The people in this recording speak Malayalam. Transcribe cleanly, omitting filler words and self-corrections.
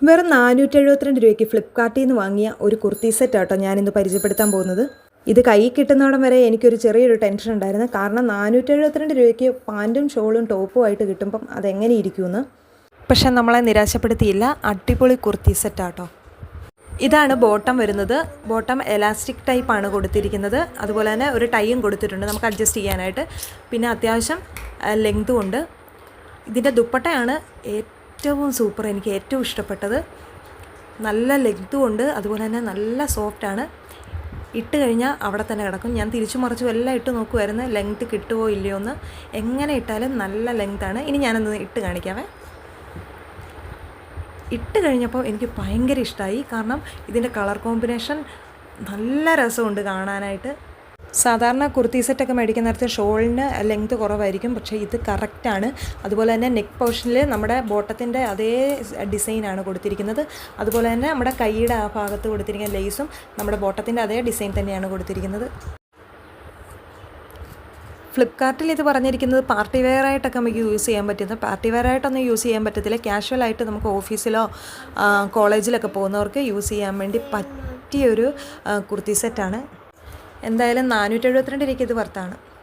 വെറും 472 രൂപയ്ക്ക് ഫ്ലിപ്കാർട്ടിൽ നിന്ന് വാങ്ങിയ ഒരു കുർത്തി സെറ്റ് ആട്ടോ ഞാനിന്ന് പരിചയപ്പെടുത്താൻ പോകുന്നത്. ഇത് കയ്യിൽ കിട്ടുന്നോടം വരെ എനിക്കൊരു ചെറിയൊരു ടെൻഷൻ ഉണ്ടായിരുന്നു. കാരണം 472 രൂപയ്ക്ക് പാൻറ്റും ഷോളും ടോപ്പുമായിട്ട് കിട്ടുമ്പം അതെങ്ങനെ ഇരിക്കുമെന്ന്. പക്ഷെ നമ്മളെ നിരാശപ്പെടുത്തിയില്ല. അടിപൊളി കുർത്തി സെറ്റാട്ടോ. ഇതാണ് ബോട്ടം വരുന്നത്. ബോട്ടം എലാസ്റ്റിക് ടൈപ്പാണ് കൊടുത്തിരിക്കുന്നത്. അതുപോലെ തന്നെ ഒരു ടൈയും കൊടുത്തിട്ടുണ്ട് നമുക്ക് അഡ്ജസ്റ്റ് ചെയ്യാനായിട്ട്. പിന്നെ അത്യാവശ്യം ലെങ്തും ഉണ്ട്. ഇതിൻ്റെ ദുപ്പട്ടയാണ് ഏറ്റവും സൂപ്പർ, എനിക്ക് ഏറ്റവും ഇഷ്ടപ്പെട്ടത്. നല്ല ലെങ്തും ഉണ്ട്, അതുപോലെ തന്നെ നല്ല സോഫ്റ്റാണ്. ഇട്ട് കഴിഞ്ഞാൽ അവിടെ തന്നെ കിടക്കും. ഞാൻ തിരിച്ചു മറിച്ചും എല്ലാം ഇട്ട് നോക്കുമായിരുന്നു ലെങ്ത് കിട്ടുമോ ഇല്ലയോ എന്ന്. എങ്ങനെ ഇട്ടാലും നല്ല ലെങ്താണ്. ഇനി ഞാനൊന്ന് ഇട്ട് കാണിക്കാമേ. ഇട്ട് കഴിഞ്ഞപ്പോൾ എനിക്ക് ഭയങ്കര ഇഷ്ടമായി. കാരണം ഇതിൻ്റെ കളർ കോമ്പിനേഷൻ നല്ല രസമുണ്ട് കാണാനായിട്ട്. സാധാരണ കുർത്തി സെറ്റൊക്കെ മേടിക്കുന്ന നേരത്തെ ഷോളിന് ലെങ്ത് കുറവായിരിക്കും, പക്ഷേ ഇത് കറക്റ്റാണ്. അതുപോലെ തന്നെ നെക്ക് പോർഷനിൽ നമ്മുടെ ബോട്ടത്തിൻ്റെ അതേ ഡിസൈനാണ് കൊടുത്തിരിക്കുന്നത്. അതുപോലെ തന്നെ നമ്മുടെ കൈയുടെ ആ ഭാഗത്ത് കൊടുത്തിരിക്കുന്ന ലേസും നമ്മുടെ ബോട്ടത്തിൻ്റെ അതേ ഡിസൈൻ തന്നെയാണ് കൊടുത്തിരിക്കുന്നത്. ഫ്ലിപ്കാർട്ടിൽ ഇത് പറഞ്ഞിരിക്കുന്നത് പാർട്ടി വെയർ ആയിട്ടൊക്കെ നമുക്ക് യൂസ് ചെയ്യാൻ പറ്റുന്നത്. പാർട്ടി വെയർ ആയിട്ടൊന്നും യൂസ് ചെയ്യാൻ പറ്റത്തില്ല. കാഷ്വലായിട്ട് നമുക്ക് ഓഫീസിലോ കോളേജിലൊക്കെ പോകുന്നവർക്ക് യൂസ് ചെയ്യാൻ വേണ്ടി പറ്റിയൊരു കുർത്തി സെറ്റാണ്. എന്തായാലും 472 രൂപയ്ക്ക് ഇത് വർത്താണ്.